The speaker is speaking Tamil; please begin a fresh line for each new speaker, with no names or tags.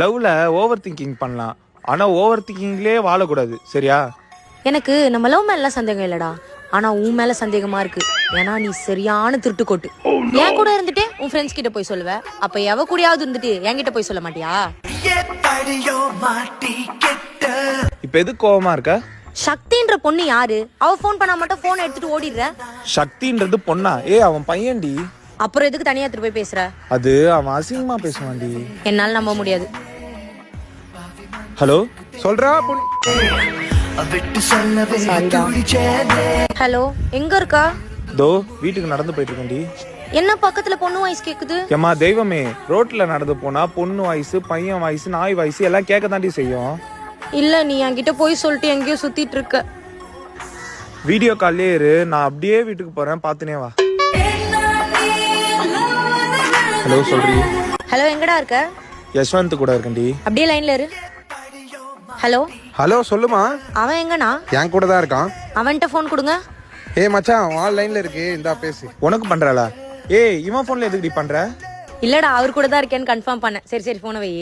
லவ்ல ஓவர் திங்கிங் பண்ணலாம், ஆனா ஓவர் திங்கிங்லயே வாழக்கூடாது, சரியா?
எனக்கு நம்ம லவ் மேல சந்தேகம் இல்லடா, ஆனா உன் மேல சந்தேகமா இருக்கு. ஏன்னா நீ சரியான திருட்டு கொட்டு. என் கூட இருந்துட்டு உன் ஃப்ரெண்ட்ஸ் கிட்ட போய் சொல்லுவ, அப்ப எவ கூடயாவது இருந்துட்டு என்கிட்ட போய் சொல்ல மாட்டியா?
இப்ப எது கோவமா இருக்க?
சக்தின்ற பொண்ணு யாரு? அவ போன் பண்ணா மட்டும் போன் எடுத்துட்டு ஓடிடுற.
சக்தின்றது பொண்ணா? அவன் பையன்டி.
அப்புறம் எதுக்கு தனியா எடுத்துட்டு போய் பேசுற?
அது அவன் அசிங்கமா பேசுவான்டி.
என்னால நம்ப முடியாது.
ஹலோ,
சொல்றா
ஹலோ, எங்க இருக்கா?
தோ வீட்டுக்கு நடந்து போயிட்டு இருக்கேன்டி.
என்ன பக்கத்துல பொண்ணு வாய்ஸ் கேக்குது?
ஏமா தெய்வமே, ரோட்ல நடந்து போனா பொண்ணு வாய்ஸ், பையன் வாய்ஸ், நாய் வாய்ஸ் எல்லாம் கேட்க தாண்டி செய்யும்.
இல்ல, நீ என்கிட்ட போய் சொல்லிட்டு எங்கேயோ சுத்திட்டு இருக்க.
வீடியோ கால்லே இரு, நான் அப்படியே வீட்டுக்கு போறேன், பாத்துனே வா. ஹலோ, சொல்றீ?
ஹலோ, எங்கடா இருக்க?
யஷ்வந்த் கூட இருக்கேன்டி.
அப்படியே லைன்ல இரு. ஹலோ
ஹலோ, சொல்லுமா.
அவன் எங்கண்ணா?
என் கூட தான் இருக்கான்.
அவன்கிட்ட போன் கொடுங்க.
மச்சான், ஆல் லைன்ல இருக்கு, இந்தா பேசு.
உனக்கு பண்றாளா? இவன் போன்ல எதுக்குடி பண்ற?
இல்லடா, அவர் கூட தான் இருக்கேன்னு கன்ஃபார்ம் பண்ணேன். சரி போன வை.